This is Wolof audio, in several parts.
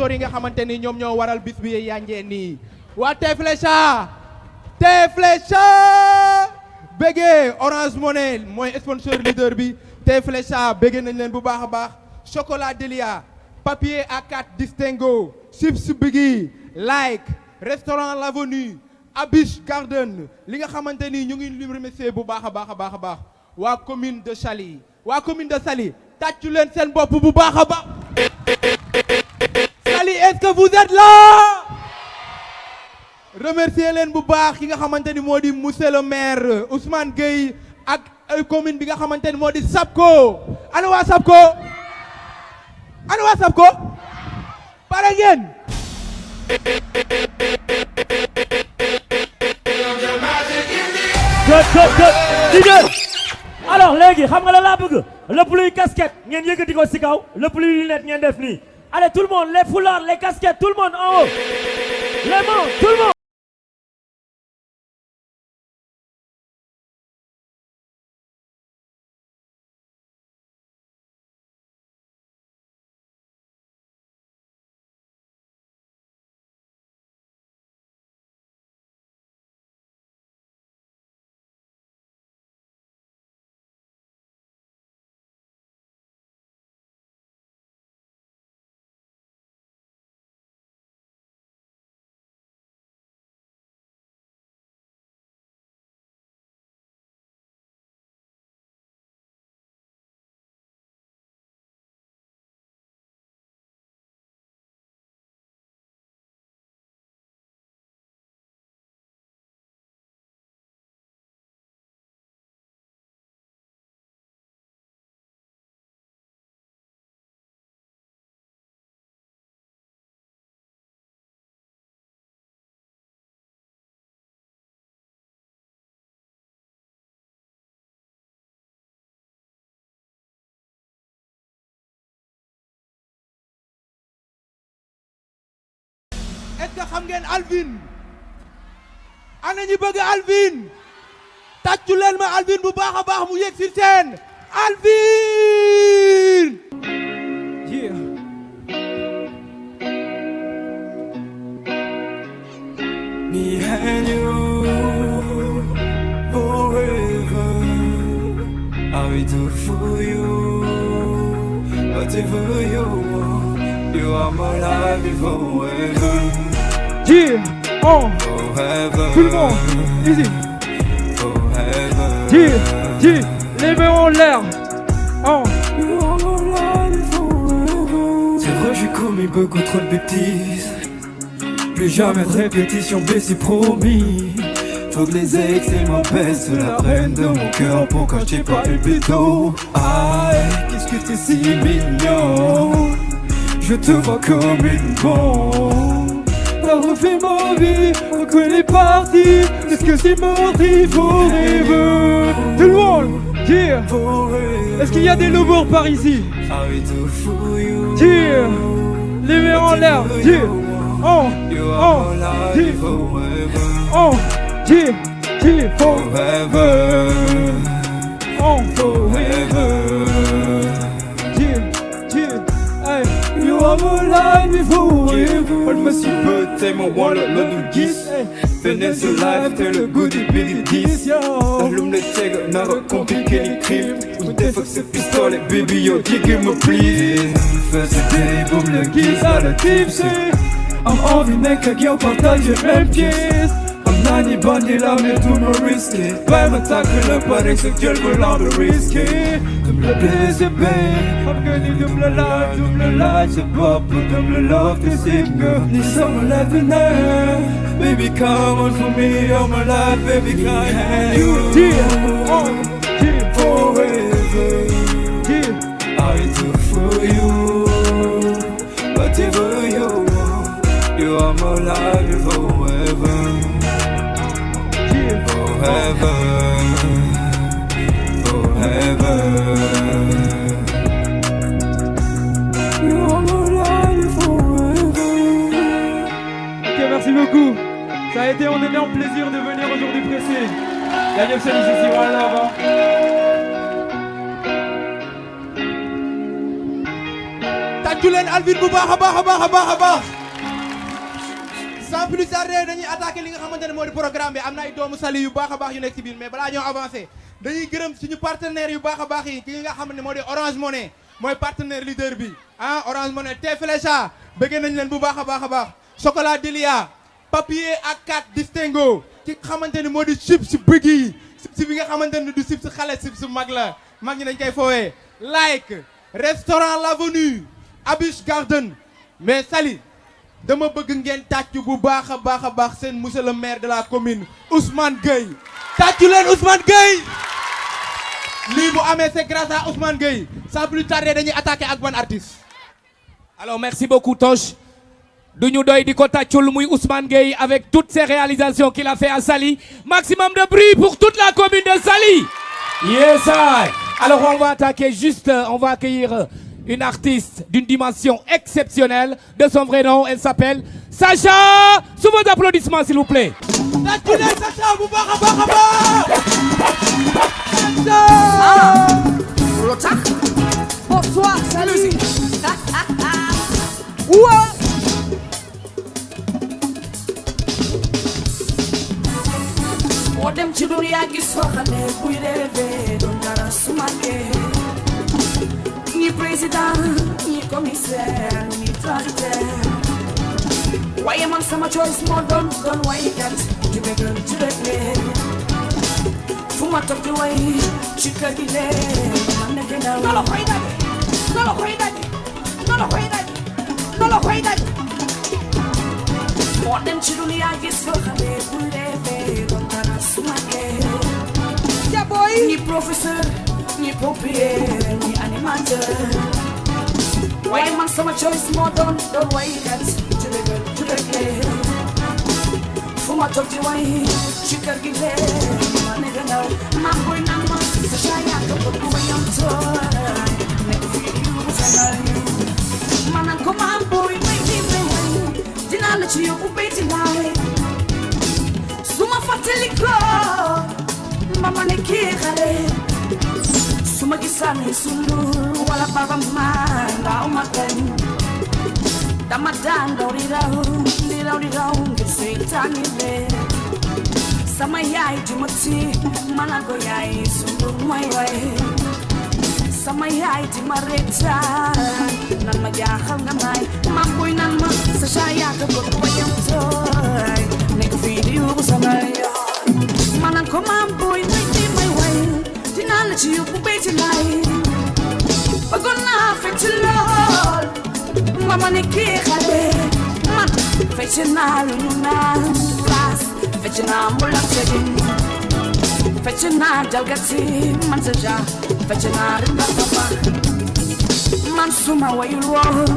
sponsors yi nga xamante ni ñoom ñoo waral bis bi yanjee nii waa Teflecha béggee Orange Money mooy sponsor leader bi Teflecha béggee nañ leen bu baax a baax Chocolat Delia Papier A4 Distingo Chips Biggie Like Restaurant L'Avenue Abish Garden li nga xamante ni ñu ngi lim remercier bu baax a baax waa commune de Saly tàccu leen seen bopp bu baax a baax Saly est-ce que vous êtes là remercier leen bu baax ki nga xamante ni moo di monsieur le maire Ousmane Gueye ak commune bi nga xamante ni moo di Sapko ana waa Sapko pare ngeen good. Alors léegi xam nga la laa bëgg le plus casquette ngeen yëkkati ko ci kaw le plus lunette ngeen def nii allez tout le monde les foulards les casquettes tout le monde en haut les mains tout le monde. est-ce que xam ngeen Alvin ana ñi bëgg Alvin tàccu leen ma Alvin bu baax a baax mu yegg sur scène Alvin yeah. Me and you forever I will do for you whatever you want you are my life forever. Yeah, forever. Tout le monde, easy. Forever. Yeah, les mains en l'air. You are my life forever. C'est vrai, j'ai commis beaucoup trop de bêtises. Plus jamais de répétition, mais c'est promis. Faut que les ex et m'apaisent la reine de mon cœur pour quand j'ai pas eu le béton. Aïe, qu'est-ce que t'es si mignon. Je te vois comme une bombe. T'as refait ma vie, on connaît partie. Est-ce que c'est mardi forever? Tout le monde, yeah. Est-ce qu'il y a des lobos par ici? Yeah. Les mains en l'air, yeah. Yeah, forever. Forever. You are my life forever. Almost you put them on one of the geese. Finish your life, tell a goodie big kiss. Allume les tags, n'a pas compliqué les crimes. Ou des fois c'est pistolet, baby yo, give me please. Faisais des boum le guise à la tipsy. I'm envie mec à qui on partage les mêmes pièces. I'm nanny bandit là mais tout me risqué. Pas m'attaque le pari ce que je veux l'en risquer. Double PCB, I'm gonna double life, c'est pas pour double love, t'es single. Need some life now, baby come on for me, all my life, baby can you forever, I do for you, whatever you want, you are my life forever, forever. Forever. You are my life forever. Ok, merci beaucoup. Ça a été un énorme plaisir de venir aujourd'hui presser. La New York ici, voilà. tàccu leen Alvin bu baax a baax a baax a baax a baax. sans plus tarder dañuy attaqué li nga xamante ne moo di programme bi am na ay doomu Saly yu baax a baax yu nekk ci biir mais balaa ñoo avancé dañuy gërëm suñu partenaires yu baax a baax yi ki nga xam ne moo di Orange Money mooy partenaire leader bi ah Orange Money Teflecha bëgg nañ leen bu baax a baax a baax chocolat Delia papier A4 distingo ki nga xamante ne moo di chips bëgg yi chips bi nga xamante ne du chips xale chips mag la mag ñi dañ koy foowee like restaurant l'avenue Abish Garden mais Saly dama bëgg ngeen tàccu bu baax a baax a baax seen monsieur le maire de la commune Ousmane Gueye tàccu leen Ousmane Gueye lii bu amee c'est grâce à Ousmane Gueye sans plus tarder dañuy attaquer ak ban artiste. Alors merci beaucoup Toch duñu doy di ko tàccul muy Ousmane Gueye avec toutes ces réalisations qu'il a fait à Saly. Maximum de bruit pour toute la commune de Saly. Yes I. Alors on va attaquer juste, on va accueillir une artiste d'une dimension exceptionnelle. De son vrai nom, elle s'appelle Sacha. Sous vos applaudissements s'il vous plaît. tàccu leen Sacha bu baax a baax a baax. Sacha. Bonsoir, salut. Ouah. moo dem ci dunya gis fa xale buy rêvé doon dara su màggee ñi président ñi commissaire ñi transitaire waaye man sama choice moo doon waykat ci bégal ci bégle fu ma toog di way ci kër gi lee man nekk ndaw nolo koy daj nolo koy daj nolo koy daj nolo koy daj moo dem ci dunya gis fa xale buy rêvé doon dara su màggee ja boy ñi professeur ñi pompier ñi animateur waaye man sama choice moo doon waykat ci bégal ci bégle fu ma toog di way ci kër gi lee ma nekk ndaw ma boy naan ma sa caaya ko bëgg wayam tooy nekk fii di yu sanal yu ma naan ko ma boy may di may way dinaa la ci yóbbu béyti laay su ma fàttali ko mama ne kii xale su ma gisaan sunu wala baba ma ndaw ma kañ dama daan daw di raw ngir seytaane lee sama yaay di ma ti ma naan ko yaay sunu mooy way sama yaay di ma reetaan nan ma jaaxal nga may ma boy nan ma sa caaya ko bëgg wayam tooy nekk fii di yuuxu sama yoon ma naan ko ma boy may way dinaa la ci yóbbu béyti laay bëggoon naa fecc lool mama ne kii xale man fecc naa lu ñu naan class fecc naa mbulak tegin fecc naa jalgati man sa ja fecc naa rimba papa man suma wayul woon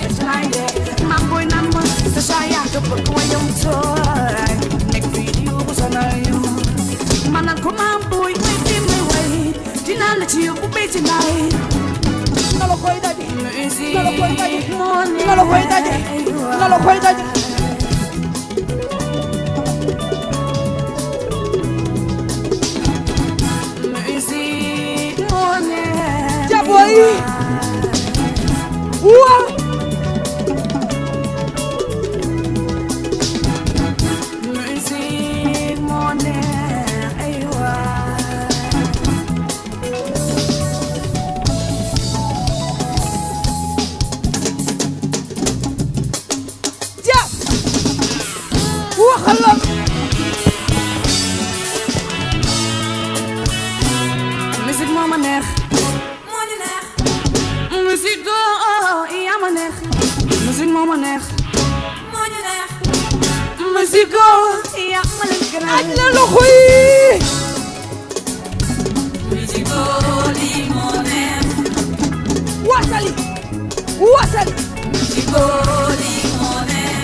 fecc naa ide man boy nan ma sa caaya ko bëgg wayam tooy nekk fii di yóbbu sana yu man naan ko man boy may way dinaa la ci yóbbu béyti laay nolo koy daje nolo koy daje nolo koy daje nolo koy daje musique monnaie jaboy wa musique monnaie aywa waxal musique moo ma neex moo ñu neex musique yaa ma neex musique moo ma neex moo ñu neex musique yaa ma leen gën a aj la loxo yi musique lii moo neex wasali musique lii moo neex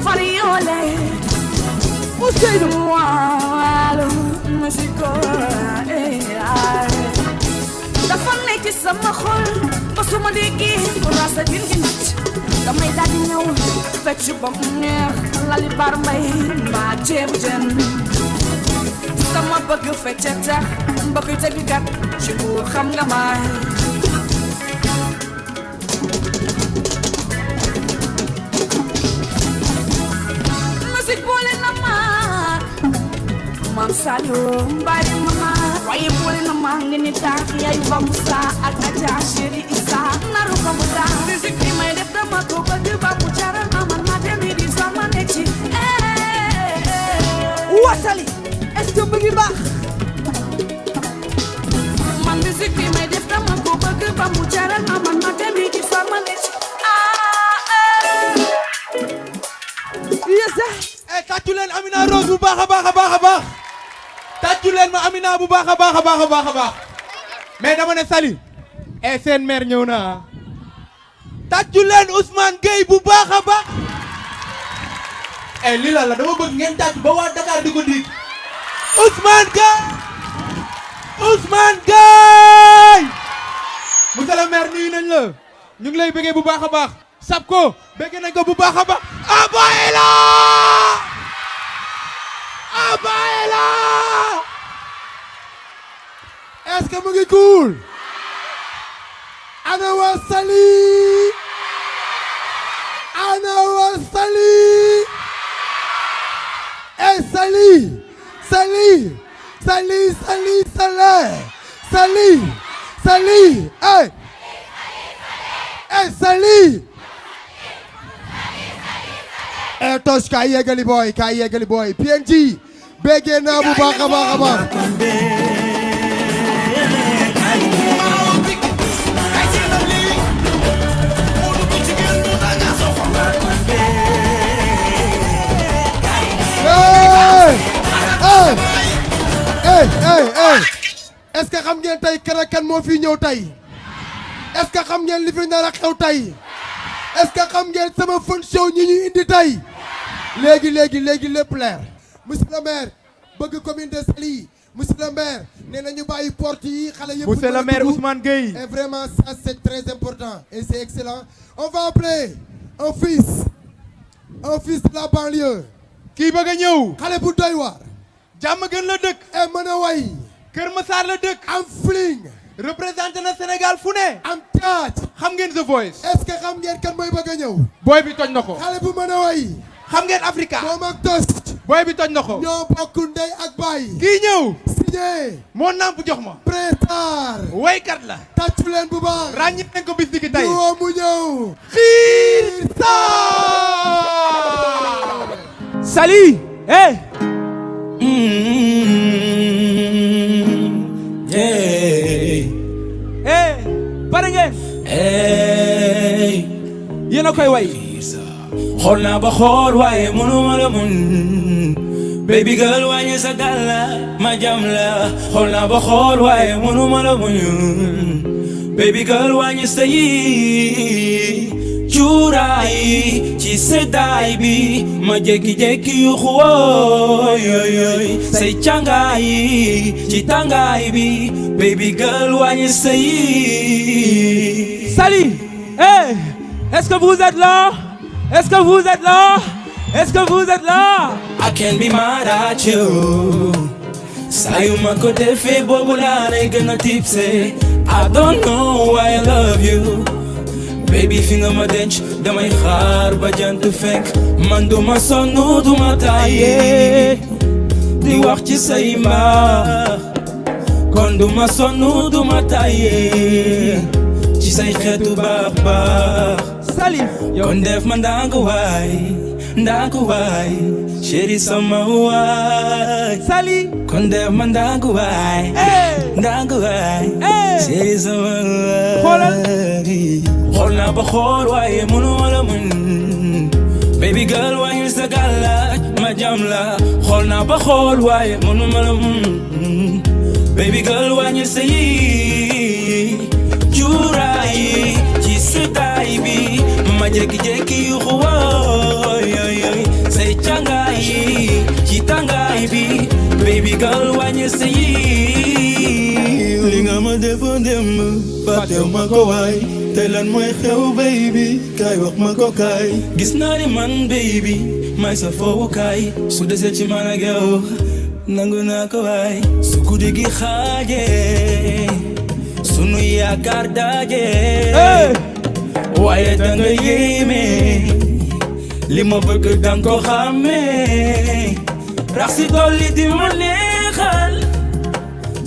Fariole Ousseynou Waalo musique dafa nekk sama xol ba su ma déggee rasa din gi nat damay daal di ñëw fecc ba mu neex lali bar mbay mbaa ceebu jën sama bëgg fecc tax mbokk tëggkat ci bu xam nga may musique boole na ma Mam Saliou mbari mama waaye boole na ma ngi ni tax yaay ba Musa ak Aja Chéri Isa naru ko mu tax musique bi may def dama ko bëgg ba mu jaral ma man ma dem di sama nekk ci wasali est-ce que bëgg baax man musique bi may def dama ko bëgg ba mu jaral ma man ma dem di sama nekk ci tàccu leen Amina Rose bu baax a baax a baax a baax tàccu leen ma Amina bu baax a baax a baax a baax a baax mais dama ne Sali seen mère ñëw na tàccu leen Ousmane Gueye bu baax a baax lii la dama bëgg ngeen tàcc ba waa Dakar di ko dig Ousmane Gueye Ousmane Gueye monsieur le maire nuyu nañ la ñu ngi lay bëggee bu baax a baax sab ko bëggee nañ ko bu baax a baax Abayela Abayela est-ce que mu ngi cool ana waa Sali ana waa Sali Sali Sali Sali Sali Sali Sali Sali Tosh kaay yeggali boy PNG béggee naa bu baax a baax a baax est-ce que xam ngeen tey kan moo fi ñëw tey est-ce que xam ngeen li fi nar a xew tey est-ce que xam ngeen sama fun show ñi ñu indi tey léegi lépp leer monsieur le maire bëgg commune de Saly monsieur le maire nee na ñu bàyyi porte yi xale yëpp monsieur le maire Ousmane Gueye et vraiment ça c'est très important et c'est excellent on va appeler un fils de la banlieue kii bëgg a ñëw xale bu doy waar jàmm gën la dëkk et mën a way Kër Massar la dëkk am fling représenté na Sénégal fu ne am taaj xam ngeen The Voice est-ce que xam ngeen kan mooy bëgg a ñëw booy bi toj na ko xale bu mën a way xam ngeen Africa moom ak tos booy bi toj na ko ñoo bokk ndey ak baay kii ñëw signé moo namp jox ma Prestar waykat la tàccu leen bu baax ràññi nañ ko bis di ki tey ñu woo mu ñëw Xiir Sarr Sali pare ngeen yéen a koy way xool naa ba xool waaye mënuma la mun baby girl wàññi sa gàlla ma jam la xool naa ba xool waaye mënuma la mun baby girl wàññi sa yi cuuraay ci seddaay bi ma jékki-jékki yu xuwooy say càngaay ci tàngaay bi baby girl wàññi sa yi Sali est-ce que vous êtes là est-ce que vous êtes là est-ce que vous êtes là I can't be mad at you saa yu ma ko defee boobu laa lay gën a tipsé I don't know why I love you baby fi nga ma denc damay xaar ba jant fekk man duma sonn duma tàyyi di wax ci say mbaax kon duma sonn duma tàyyi ci say xeetu baax baax Sali kon def ma ndànk waay chéri sama waay Sali kon def ma ndànk waay chéri sama waay xool naa ba xool waaye mënuma la mën baby girl wàññi sa gàllaaj ma jam la xool naa ba xool waaye mënuma la mën baby girl wàññi sa yi cuuraay ci seddaay bi ma jékki-jékki yu xuwooy say càngaay ci tàngaay bi baby girl wàññi sa yi li nga ma defoon démb fàttew ma ko waay te lan mooy xew baby kaay wax ma ko kaay gis naa ni man baby may sa foofu kaay su desee ci man ak yow nangu naa ko waay su guddi gi xaaje sunu yaakaar daaje waaye danga yéeme li ma bëgg danga ko xàmmee rax si dolli di ma neexal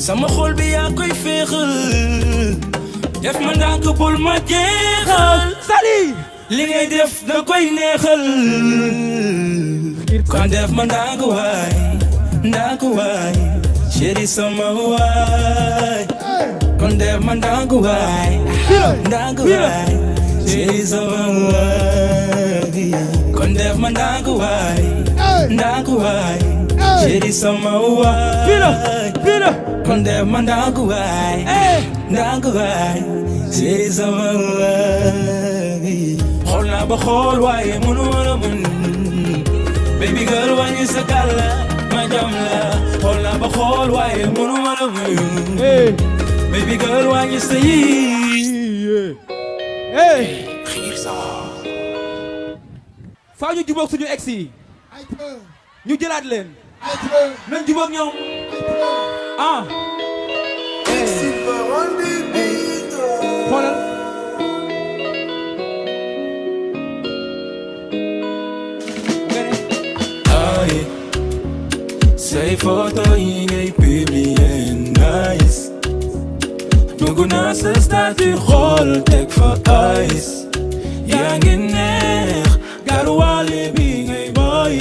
sama xol bi yaa koy féexal def ma ndànk bul ma jeexal Sali li ngay def da koy neexal kon def ma ndànk waay chéri sama waay kon def ma ndànk waay chéri sama waay kon def ma ndànk waay chéri sama waay kon def ma ndànk waay chéri sama waay xool naa ba xool waaye mënu ma la mën baby girl wàññi sa gàlla ma jam la xool naa ba xool waaye mënu ma la mën baby girl wàññi sa yi faaw ñu jubóog suñu ex yi ñu jëlaat leen nañ jubóog ñoom ah xoolal say photo yi ngay publier nice dugg naa sa statut xool teg fa ice yaa ngi neex garuwaale bi ngay boy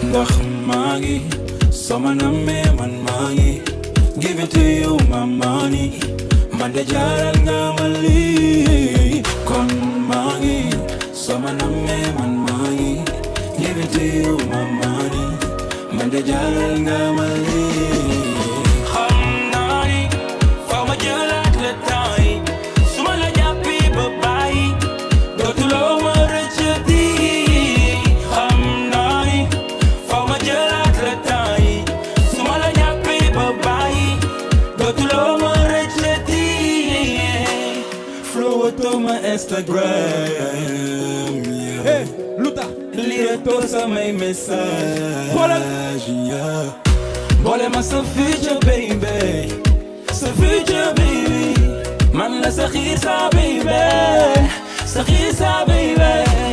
ndax maa ngi sama nammee man maa ngi give it to you my money man de jaaral nga ma lii kon maa ngi sama nammee man maa ngi give it to you my money man de jaaral nga ma lii xam naa ni faaw ma jëlaat le temps yi su ma la jàppee ba bàyyi dootuloo ma rëccati xam naa ni faaw ma jëlaat le temps yi su ma la jàppee ba bàyyi dootuloo ma rëccati flow to my Instagram lu tax lire to samay message boole ma sa future baby sa future baby man la sa xiir sa baby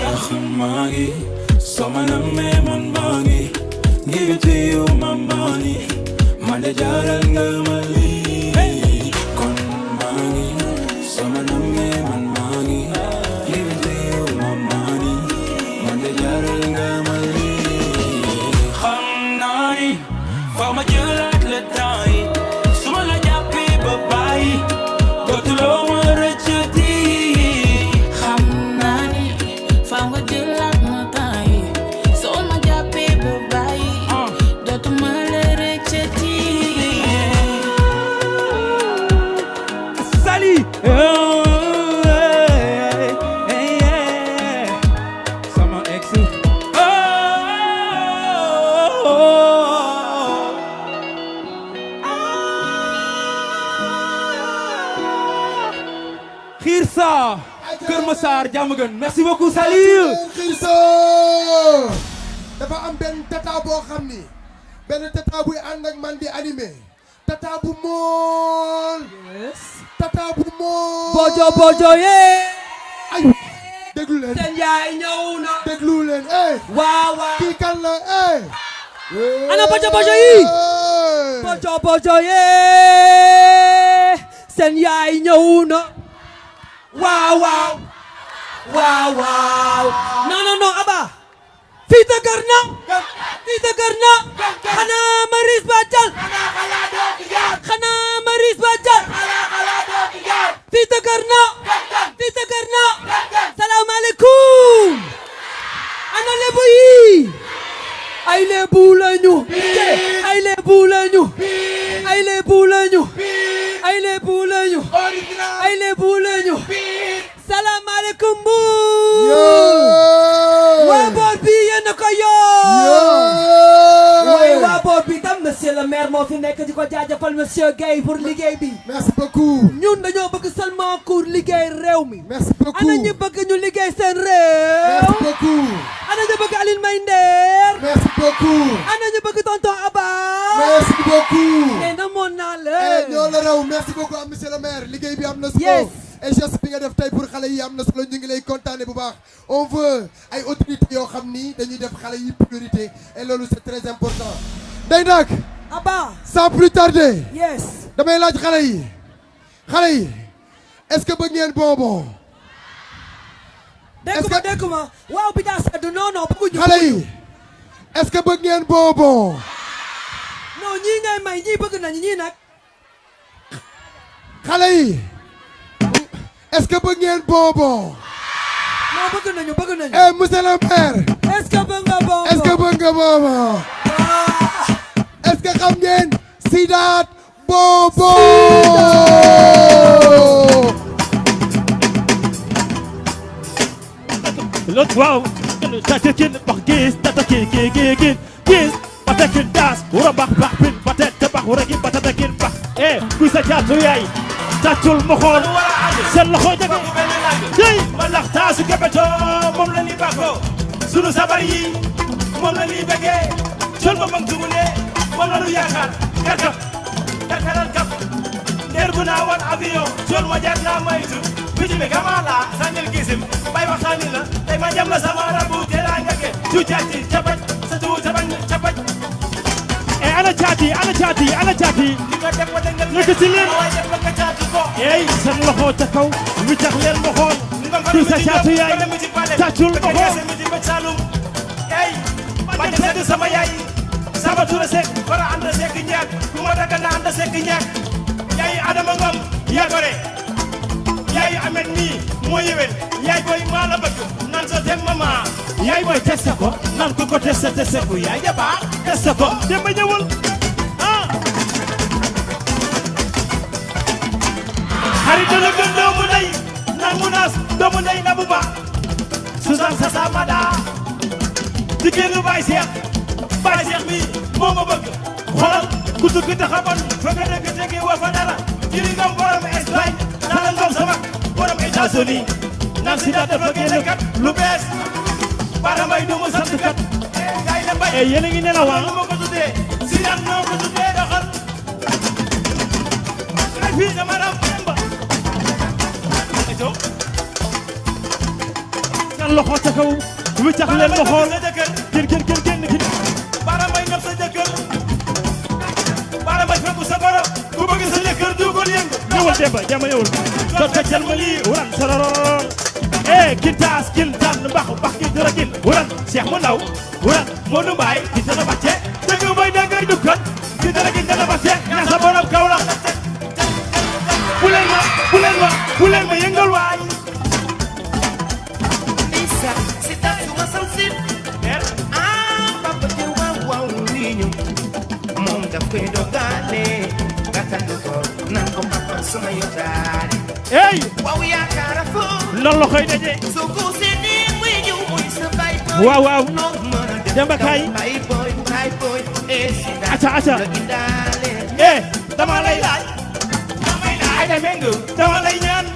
ndax maa ngi sama nammee man maa ngi give it to you my money man de jaaral nga ma lii kon maa ngi sama nammee man maa ngi give it to you my money man de jaaral nga ma lii xam naa ni faaw ma jëlaat le temps yi su ma la jàppee ba bàyyi dootuloo ma rëccati xam naa ni faaw nga jëlaat ma temps yi soo ma jàppee ba bàyyi dootuma la rëccati Sali sama ex xiir sa Kër Massar Diamaguène merci beaucoup Sali Xirso dafa am benn tata boo xam ni benn tata buy ànd ak man di animé tata bu mool tata bu mool bojo bojo yee ay déglu leen seen yaay ñëw na déglu leen waaw waaw kii kan la ana bojo bojo yi bojo bojo yee seen yaay ñëw na waaw waaw waaw waaw non aba fii dëgër na xanaa maris ba jal fii dëgër na salaamaaleykum ana lebu yi ay lebu lañu salaamaaleykum Mbour waa boor bi yéen a ko waaye waa boor bi tam monsieur le maire moo fi nekk di ko jaajëfal monsieur Guèye pour liggéey bi merci beaucoup ñun dañoo bëgg seulement pour liggéey réew mi merci beaucoup ana ñi bëgg ñu liggéey seen réew merci beaucoup ana ñu bëgg Aline May Nder. Merci beaucoup. ana ñu bëgg tonton Abba. Merci beaucoup. mais namoon naa la. ñoo la raw merci beaucoup à monsieur le maire liggéey bi am na solo. Yes. et geste bi nga def tey pour xale yi am na solo ñu ngi lay kontaane bu baax. on veut ay autorités yoo xam ni dañuy def xale yi priorité et loolu c'est très important. day nag. Abba. sans plus tarder. yes. damay laaj xale yi. xale yi est-ce que bëgg ngeen bonbon. dégg ma waaw bi daa sedd non bëgguñu. xale yi est-ce que bëgg ngeen bonbon. non ñii ngay may ñii bëgg nañu ñii nag. xale yi est-ce que bëgg ngeen bonbon. non bëgg nañu. eh monsieur le maire. est-ce que bëgg nga bonbon. est-ce que bëgg nga bonbon. est-ce que xam ngeen Sidaat bonbon. Look, wow, tatakin, bakis, tatakin, gis, patakin das, ura bak pin, patet, tabak, ura gi patatakin bak. Kuy sa caatu yaay, tatul moxoon, seen loxo jage. Jey, malax taasu kebeto, moom la ni bako. Sunu sabar yi, moom la ni bëggee. Sol ba mag dugule, moom la nu yaakaar. Karkap, karkaral kap. Ndeer bu naa wan avion, sol ma jaar naa maytu. Bijime kamala, sanjel gisim, bay waxtaani la, tey ma jam la sama rabu tera ngake, cucaati, capaj, sa tu capaj. Ana caati. Nekk ci leen. Ey, seen loxo ca kaw, wiccax leen loxoon. Kuy sa caatu yaay, tàccul loxoon. Ey, ma dem sedd sama yaay, sama tura sek, bara anda sek ñaak, ku ma daga na anda sek ñaak. Yaay Adama Ngom, yaa gore. Yaay Amet nii moo yewel yaay boy maa la bëgg nan sa dem mama yaay boy teste ko nan ko teste ko yaay ja baax teste ko dem ba ñëwul xarit la gën doomu ndey nan munaas doomu ndey na bu baax Susan sa samada jigéenu Baye Cheikh bi moo ma bëgg xoolal ku tukki taxaban fa nga dëgg tege wa fa dara jiri ngam borom Espagne nala ngom sama borom États-Unis nan Sidaat dafa génne kat lu bees bara mbay du mu sant kat ngay la mbay yéen a ngi nelaw lu ma ko tuddee Sidaat noo ko tuddee doxal ay fii dama ram ba seen loxo ca kaw wiccax leen ma xool gën bara mbay ngam sa jëkkër bara mbay fekku sa borom ku bëgg sa jëkkër du ko yëngu ñëwal demba jama ñëwal tot ka jël ma lii wuran sororor kintaas kintaan mbax ki dara kin wuran Cheikh mu ndaw wuran moo nu mbaay ki dara bacce dëgg mooy dangay dukkat ki dara kin dara bacce ñaa sa borom kaw la bu leen ma yëngal waay Lisa si tax ma sam sit papa te waaw lii ñu moom daf koy dogaale gàttandu ko nan ko papa suma yotaari hey waaw yaakaara fo loolu la koy daje soo ko seetee muy ñëw muy sa bay boy waaw Demba kaay bay boy aca dama lay laaj ay da mengu dama lay ñaan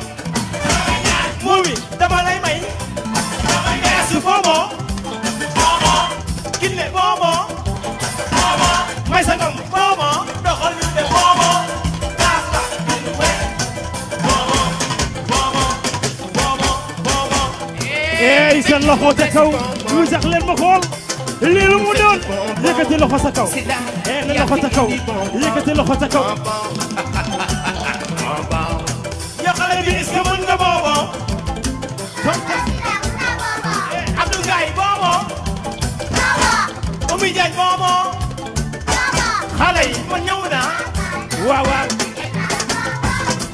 moomi dama lay may su bobo kille bobo may sa ngam bobo doxal ñu de bobo ey seen loxo ca kaw ñu sax leen ma xool lii lu mu doon yëkkati loxo sa kaw na loxo sa kaw yëkkati loxo sa kaw ya xale bi est-ce que mën nga boobo Abdou Gaye boobo Oumy Diagne boobo xale yi man ñëw naa waaw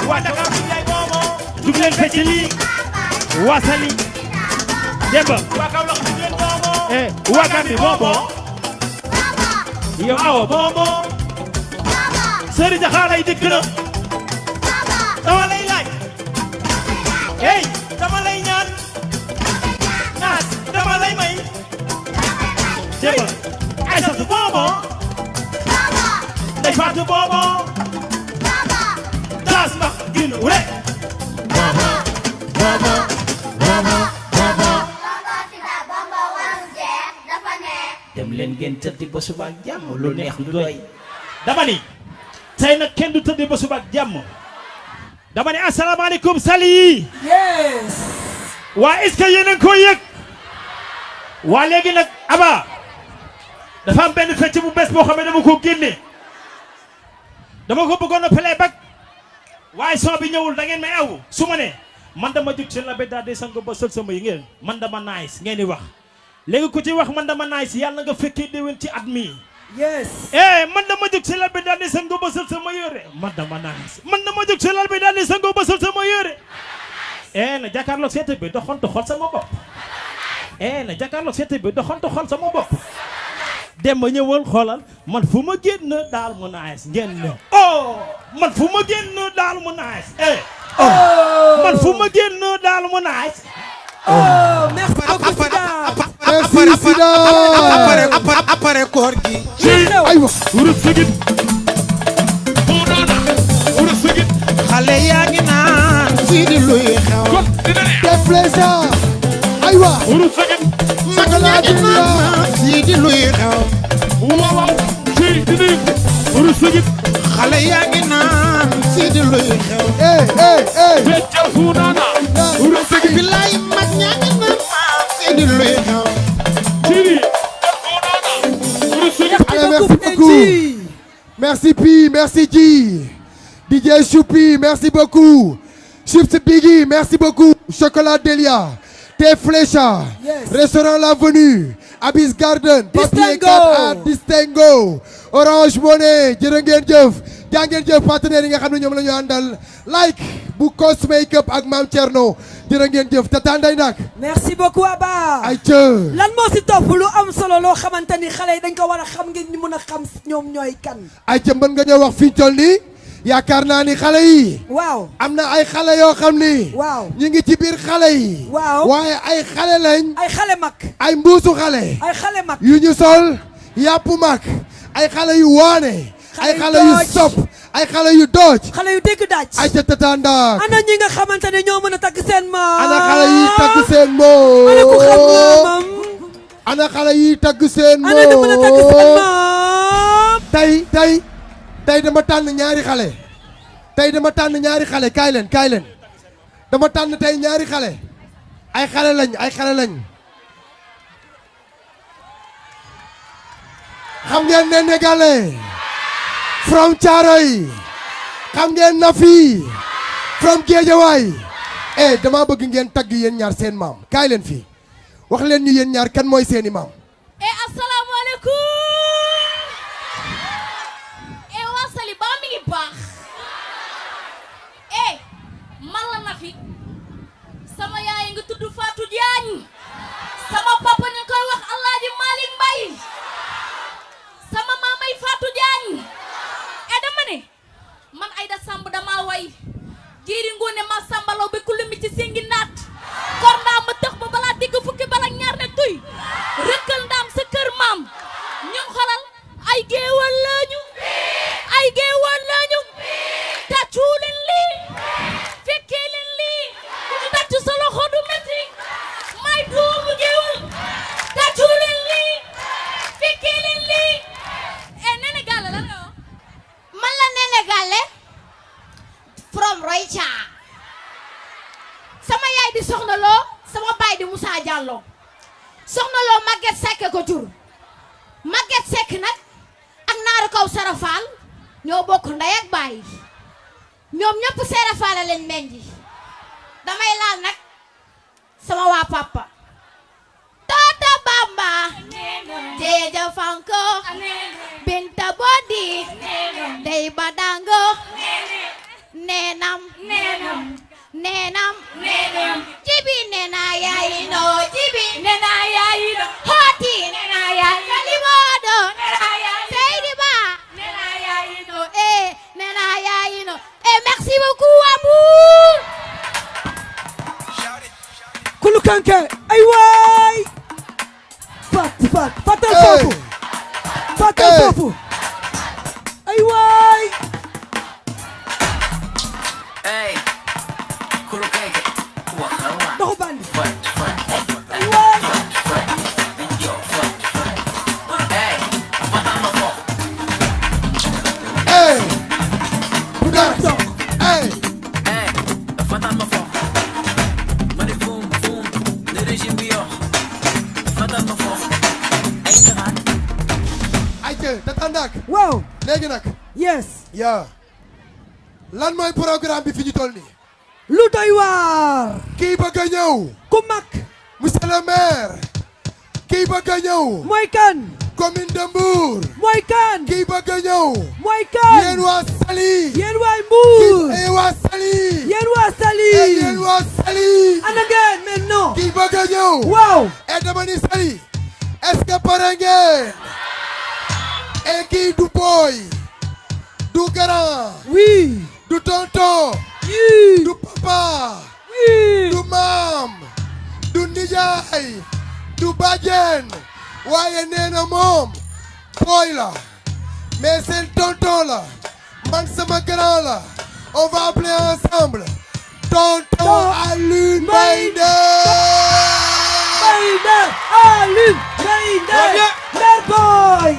waa Dakar Oumy Diagne boobo dug leen fecc lii waa Sali Demba waa Kaolack dug leen boobo waa Gambie boobo yow awa boobo Serigne xale yi dikk na dama lay laaj hey dama lay ñaan naas dama lay may Demba Aïssatou boobo Ndeye Fatou boobo taas ma gin wure boobo ngeen tëddi ba suba ak jàmm lu neex lu doy. dama ni tey nag kenn du tëddi ba suba ak jàmm dama ni asalaamaaleykum Saly. yes. waa est-ce que yéen a ngi koy yëg. waa léegi nag Aba dafa am benn fecc bu bees boo xam ne dama ko génne dama ko bëggoon a playback waaye son bi ñëwul da ngeen may aw su ma ne man dama jóg seen la ba daal di sango ba sol sama yi ngeen man dama nice ngeen di wax léegi ku ci wax man dama nice yàlla nga fekkee déwén ci at mi. yes. man dama jóg seen la ba daal di sango ba sol sama yére man dama nice man dama jóg seen la ba daal di sango ba sol sama yére. na jàkkaarloog seete bi doxantu xool sama bopp. na jàkkaarloog seete bi doxantu xool sama bopp. dem ba ñëwal xoolal man fu ma génn daal mu nice ngeen ne man fu ma génn daal mu nice man fu ma génn daal mu nice merci beaucoup Sida. après koor gi. aywa. xale yaa ngi naan fii di luy xew. def plaisir. aywa. xale yaa ngi naan fii di luy xew. xale yaa ngi naan fii di luy xew. bilaay mag ñaa ngi naan fii di luy xew. Allez, merci beaucoup. Merci Pi, merci G. DJ Choupi, merci beaucoup. Chips Biggie, merci beaucoup. Chocolat Delia. Thé Flécha. Yes. Restaurant L'Avenue. Abyss Garden. Papier Distingo. 4A Distingo. Orange Money. Jërë ngeen jëf. jaa ngeen jëf partenaires yi nga xam ne ñoom la ñu àndal. Like bu Cos Makeup ak Mame Thierno. jërë ngeen jëf Tata Ndeye Nak. merci beaucoup Aba. ay cë. lan moo si topp lu am solo loo xamante ni xale yi dañ ko war a xam ngeen ñu mën a xam ñoom ñooy kan. ay cë mën nga ñëw wax fi ñu toll nii. yaakaar naa ni xale yi. waaw. am na ay xale yoo xam ni. waaw. ñu ngi ci biir xale yi. waaw. waaye ay xale lañ. ay xale mag. ay mbuusu xale. ay xale mag. yu ñu sol yàpp mag. ay xale yu waane. ay xale yu sop. ay xale yu dooj. xale yu dégg daaj. ay ca Tata Ndak. ana ñi nga xamante ne ñoo mën a tagg seen maam. ana xale yi tagg seen moom. ana ku xam maamam. ana xale yi tagg seen moom. ana ñu mën a tagg seen maam. tey dama tànn ñaari xale. tey dama tànn ñaari xale kaay leen. dama tànn tey ñaari xale. ay xale lañ. xam ngeen ne Négalais. from Thiaroye. xam ngeen Nafi. from Guédiawaye. dama bëgg ngeen tagg yéen ñaar seen maam. kaay leen fii. wax leen ñu yéen ñaar kan mooy seeni maam. asalaamaaleykum. waa Saly ba mi ngi baax. man la Nafi. sama yaay nga tudd Fatou Diagne. sama papa ñu koy wax Alaaji Malick Mbaye. sama maamay Fatou Diagne. dama ne man Aïda Samb dama way. jiiri ngoone ma sambalaw ba ku lumi ci singi naat. kor ndaam ma tëx ba balaa digg fukki bala ñaar ne tuy. rëkkal ndaam sa kër maam. ñun xolal ay géewal lañu. tàccu leen lii. fekkee leen lii. ku tàccu sa loxo du metti. may doomu géewal. tàccu leen lii. fekkee leen lii. Nene Galle lan nga wax. man la Nene Galle. from Royca. sama yaay di Soxna Lo sama baay di Moussa Diallo. Soxna Lo Maguette Seck ko jur. Maguette Seck nag ak naaru kaw Sarafal ñoo bokk ndey ak baay. ñoom ñëpp Sarafal leen meññi. damay laal nag sama waa papa. Toto Bamba. Jeja Fanko. Binta Bodi. Dey Badango. Nenam. Jibi nena yayino. Hoti nena yayino. Limodo. Seydi Ba. Nena yayino. Merci beaucoup amour. kulu kanke ay waay. fatal foofu. ay waay. kulu kanke. doxu bandi. ay waay. nag waaw léegi nag yes yaa lan mooy programme bi fi ñu toll nii lu doy waar kii bëgg a ñëw ku mag monsieur le maire kii bëgg a ñëw mooy kan commune de Mbour mooy kan kii bëgg a ñëw mooy kan yéen waa Saly yéen waay Mbour kii waa Saly yéen waa Saly yéen waa Saly ana ngeen mais non kii bëgg a ñëw waaw et dama ni Saly est-ce que pare ngeen et kii du boy du grand oui du tonton oui du papa oui du maam du nijaay du bàjjen waaye nee na moom boy la mais seen tonton la man sama grand la on va appeler ensemble tonton Alioune Mbaye Alioune Mbaye Mère Boy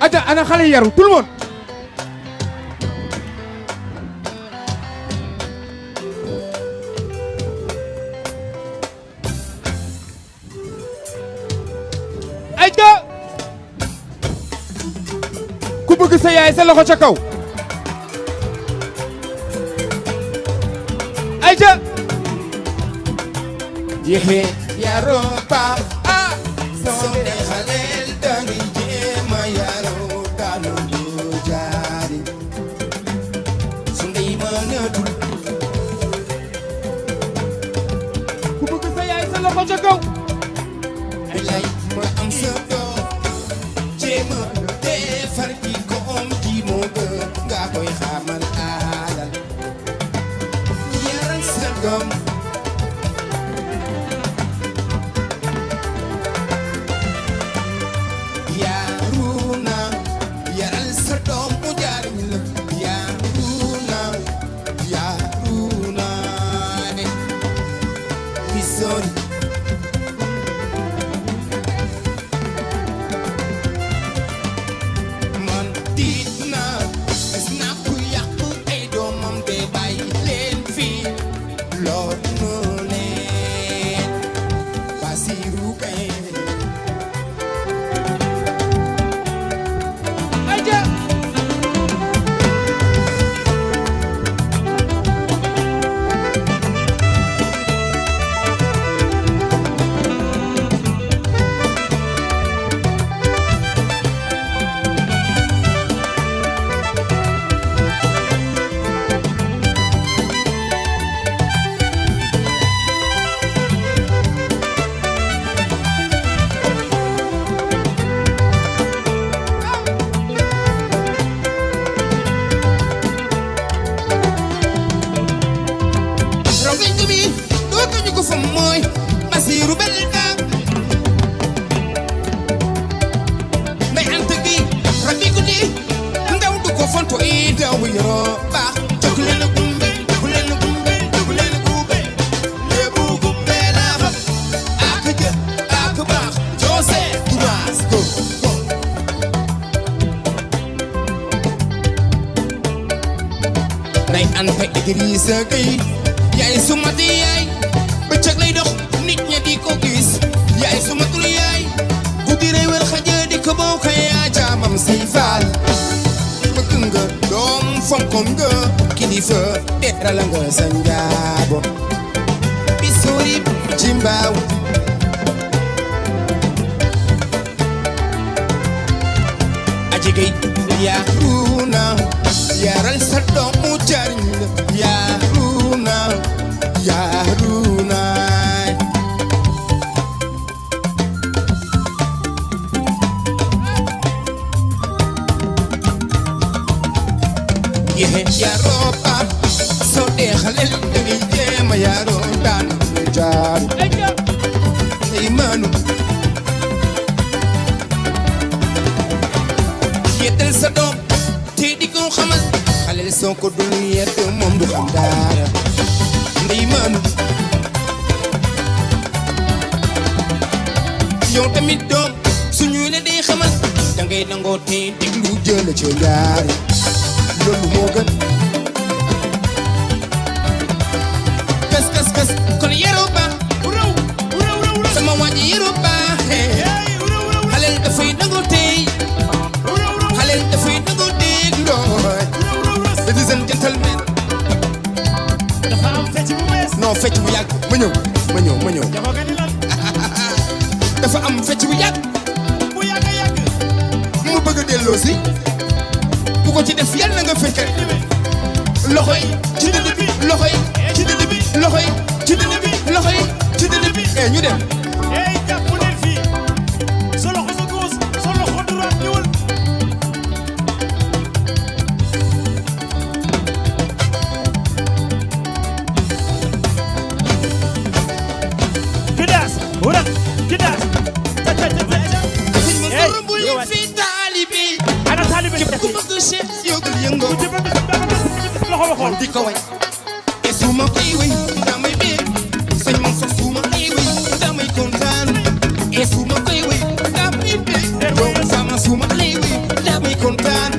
aja ana xale yaru tout le monde aja ku bëgg sa yaay sa loxo ca kaw aja jeexe yaroo baax ah soo dee xaleel dangi jéema yaroo daanu doo jaari su ndey mënatul ku bëgg sa yaay sa loxo ca kaw bilay ma am sa doom jéema defar ki koom ki moo gën nga koy xamal alal yaral sa doom Yaruna yaral sa doom mu jaariñ la Yaruna ne bisori man tiit naa gis naa ku yàqu ay doomam de bàyyi leen fii lool nu leen Basiru kay aja rongañ bi dootuñu ko fa mooy Basiru Belka mbay anta gi rabi guddi ndaw du ko fonto i daw yoroo baax jox leen a gumbe jox leen a gumbe jox leen a gumbe lébu gumbe la fa ak jë ak baax joose duwaas go go nday anta Idrissa Gueye yaay sumati yaay bëccëg lay dox nit ñi di ko gis yaay sumatul yaay guddi rey wër xaja di ko bokk yaa jaamam say faal bëgg nga doom fonkoon nga kilifa teral nga sa njaabo bi sori ci mbaaw aji gay Yaruna yaral sa doom mu jariñ la Yaruna yehe yaroo baax soo dee xaleel dangay jéema yaroo daan jaaru ay maanu yeddal sa doom te di ko xamal xaleel soo ko dul yedd moom du xam dara ndey maanu yow tamit doom suñu ne day xamal dangay nangoo te déglu jël ca njaari loolu moo gën kas kas kas kon yaroo baax sama waa ji yaroo baax xaleel dafay nangoo tey dafa am fecc bu bees. non fecc bu yàgg ma ñëw Jago nga ni lan. dafa am fecc bu yàgg bu yàgg a yàgg. mu bëgg a delloo si bu ko ci def yàlla nga fekke loxo yi ci dënn bi loxo yi ci dënn bi loxo yi ci dënn bi loxo yi ci dënn bi ñu dem jàpp leen fii. sa loxo sa gauche sa loxo droite ñëwal. Gidaas wurat gidaas. ana taalibe képp ku bëgg Cheikh yóbbul yëngoo loxo waxoon di ko way te su ma koy way damay bég sëñ man sax su ma koy way damay kontaan et su ma koy way damay bég doomu sama su ma koy way damay kontaan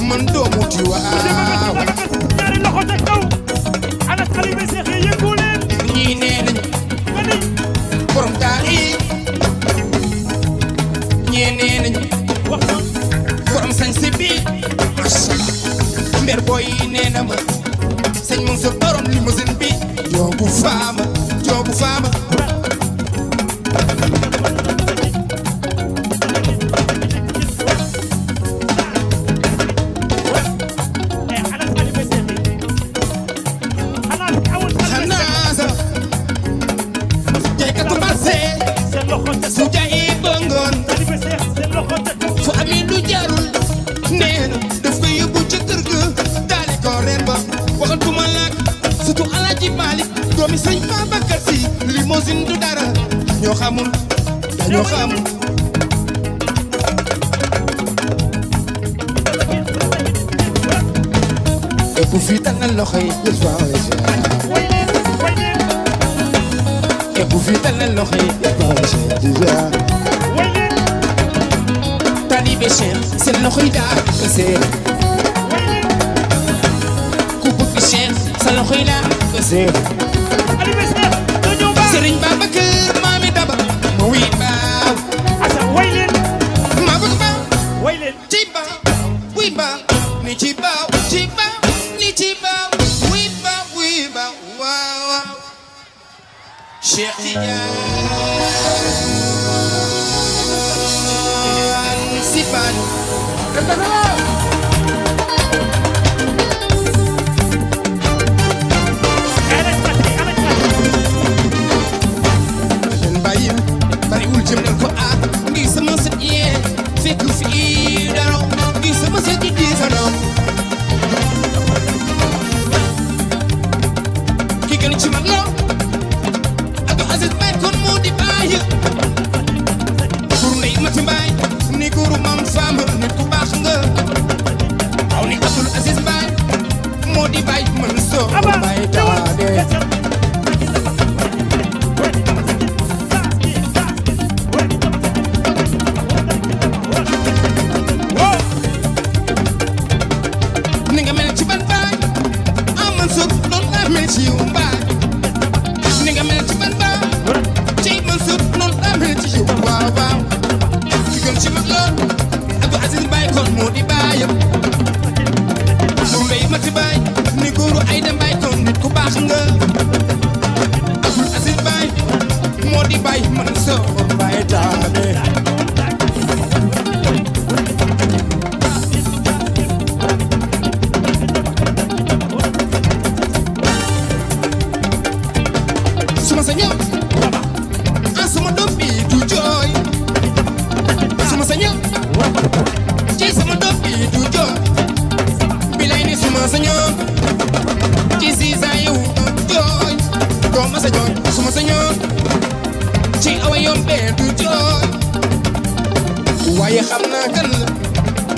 man doomu Tiwaawan ñaari loxo teg kaw ana taalibe Cheikh yi yëngu leen ñii nee nañu borom taal yi ñii nee nañu wax na borom sañ si bi macha Allah mber booy yi nee na ma sëñ moom sa borom limousine bi joobu faama ana taalibe Cheikh yi ana awul xanaa sa jaykatu marché seen loxo teg su jaayee ba ngoon taalibe Cheikh seen loxo teg kaw fu amee lu jaarul nee na daf koy yóbbu ca kër ga daale ko reer ba waxatuma laak surtout Alaaji Malick doomi sëñ Babacar Si limousine du dara ñoo xamul dañoo xamul et ku fi tànnal loxo yi il faut et ku fi tànnal loxo yi il faut taalibe Cheikh seen loxo yi daal ko seer ku bëgg Cheikh sa loxo yi daal ko seer taalibe Cheikh dañoo baax Sëriñ Babacar maami daba ma wuy baaw asa way leen ma bëgg baaw way leen ci baaw wuy baaw ni ci baaw ci baaw ni ci baaw wuy baaw waaw waaw Cheikh Tidiane si baalu bàyyi bariwul jëm leen ko aar ngir sama sët yee fekk fii dara ngir sama sët yi di sa doom ki gën ci man loo ak Aziz Mbaye kon moo di bàyyi pour ndey mati mbaay ni góoru mam faama nit ku baax nga aw ni Abdul Aziz Mbaye moo di bàyyi man soo bàyyi tawaade ni nga mel ci ban baay aman soog noonu laa mel ci yow mbaay ni nga mel ci ban baay ci man soog noonu laa mel ci yow waaw waaw ki gën ci mag lool Abdou Aziz Mbaye kon moo di baayam mu mbay mati baay ni góoru Ayda Mbaye kon nit ku baax nga Abdou Aziz Mbaye moo di baay man soog Mbaye taane suma sañoon suma doom bi du jooy suma sañoon ci sama doom bi du jooy bilay ni suma sañoon ci siisa yow du jooy doo ma sañoon suma sañoon ci awa yoon bee du jooy waaye xam naa kan la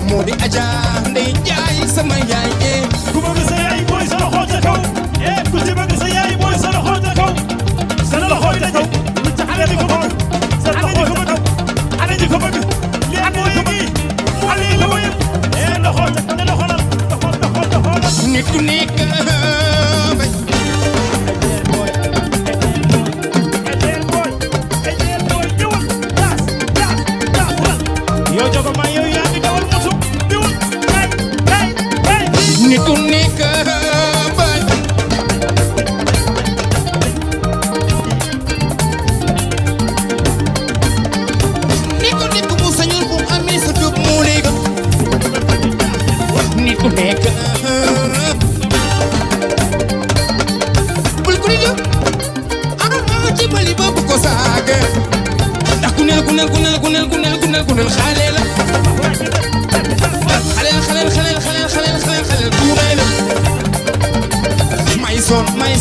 moo di Aja Ndey Jaay sama yaay jee ku bëgg sa yaay mooy sa loxo ca kaw ku ci bëgg sa yaay mooy sa loxo ca kaw sa loxo ca kaw ana di ko bëgg sa loxo ca kaw ana di ko bëgg li ana di ko bëgg ana di ko bëgg loxo ca kaw loxo la nit ku nekk bay yow jogo ma yow yaa ngi dawal moto diwul nit ku nekk bay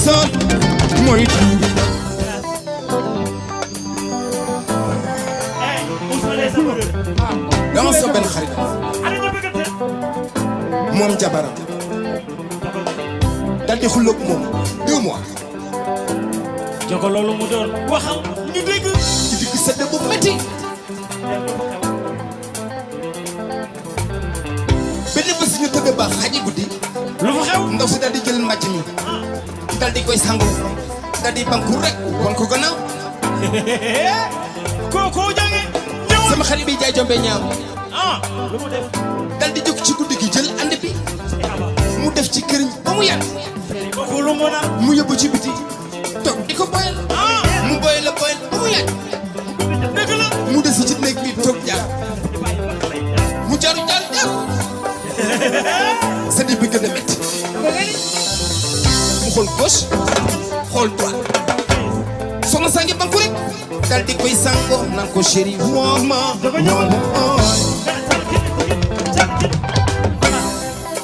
gisoon mooy dama sa benn xarit moom jabaram dal di xulóog moom 2 mois Joko loolu mu doon waxal ñu dégg ci digg sedd bu métti benn bés ñu tëdd ba xaji guddi lu fa xew ndaw si dal di jël màcc mi dal di koy sangu dal di banku rek wan ko gannaaw koo jànge sama xarit bi jaay jombe ñaaw lu mu def dal di jóg ci guddi gi jël ànd bi mu def ci këriñ ba mu yàgg kooku lu mu naan mu yóbbu ci biti toog di ko boyal mu boyal la boyal ba mu yàgg dëgg la mu desi ci néeg bi toog jaar mu jaru sedd bi gën a métti mu xool gauche xool droite soxna saa ngi banku rek dal di koy sango naan ko chéri wooma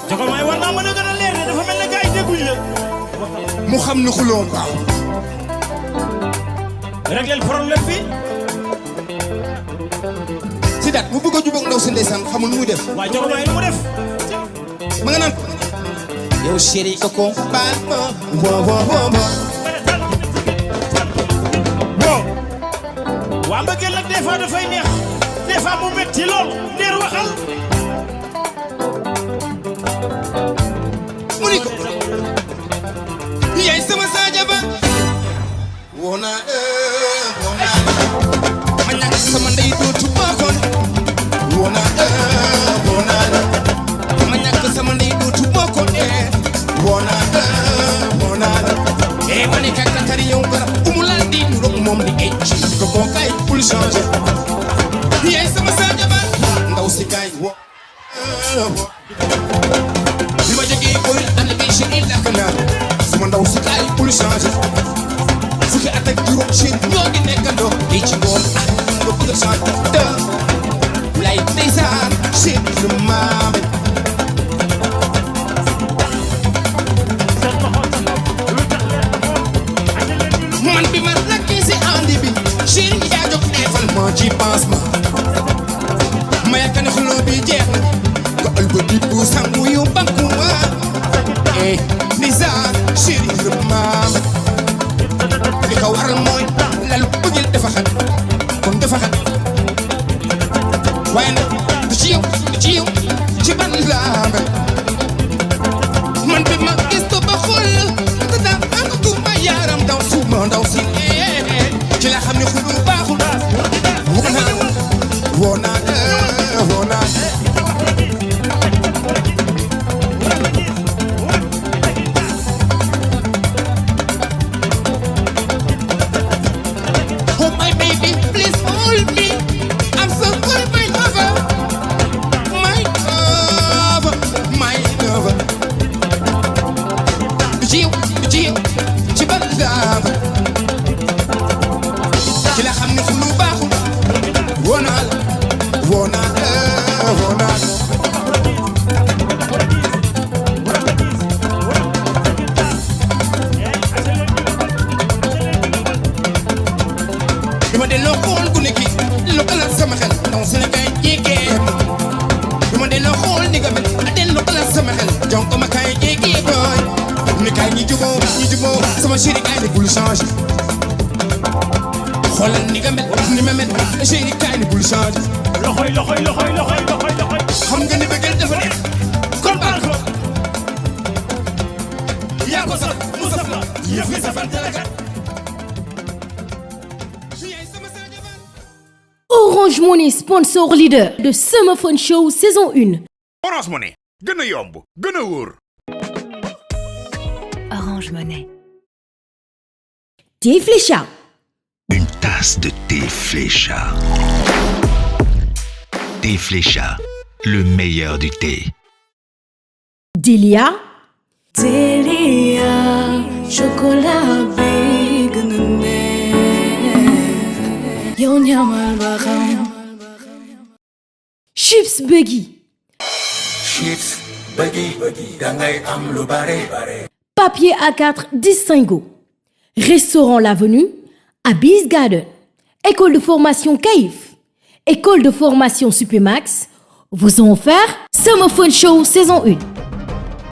Joko may war naa mën a gën a leer ne dafa mel ne gars yi dégguñ la mu xam ni xuloo baaw réglel problème bi si daat mu bëgg a jubóog ndaw si ndeysaan xamul nu muy def waaye Joko may lu mu def ma nga naan ko yow chéri koko baal ma waa mbëggeel nag des fois dafay neex des fois mu metti lool neer waxal mu ni ko yaay sama saajaba woona ma ñàkk sama ndey dootu baaxoon woona ma ñàkk sama ndey dootu baaxoon woona ma ne kakatari yow garab umulal di nurok moom di ecc ko ko kay bul changer yaay sama saajaba ndaw si kay wo bi ma jógee koy ànd bi chéri lakk naa sama ndaw si kay bul changer fukki at ak juróom chéri ñoo ngi nekkandoo di ci ngoon nga bëgg a changer lay ndeysaan chéri je m'aime man bi ma lakkee si andi bi chéri yaa jóg neefal ma ci pense ma ma yaakaar ne xuloo bi jeex na nga ëlbati bu sangu yu banku ma ndeysaan chéri je m'aime li ko waral mooy lalu bëggeel dafa xat kon dafa xat waaye nag du ci yow ci ban laa man bi ma gis to ba xool te daa nga tuuma yaram daw suuma ndaw si ci la xam ne xulu baaxul woo naa oh my baby please hold me I'm so good my lover ci ban lava ci la xam ne xulu baaxul woo naa bi ma delloo xool gune gi lu xalaat sama xel ndaw si la kay jégee bi ma delloo xool ni nga mel a delloo xalaat sama xel jonk ma kay jégee booy ni kay ñi juboo sama chéri kay ni bul changer xoolal ni nga mel ni ma mel chéri kay ni bul changer loxoy xam nga ni bëggeel dafa neex kon baal ko yaa ko sax mu saf la yëf yi safante la kat Orange Money, sponsor leader de Summer Fun Show saison 1. Orange Money, gën a yomb, gën a wóor. Orange Money. Thé Flécha. Une tasse de thé Flécha. Thé Flécha, le meilleur du thé. Delia. Delia, chocolat big Chips Buggy. Chips Buggy, dangay am lu bare. Papier A4 Distingo, Restaurant L'Avenue, Abyss Garden, École de formation CAIF, École de formation Supermax vous ont offert Summer Fun Show saison 1.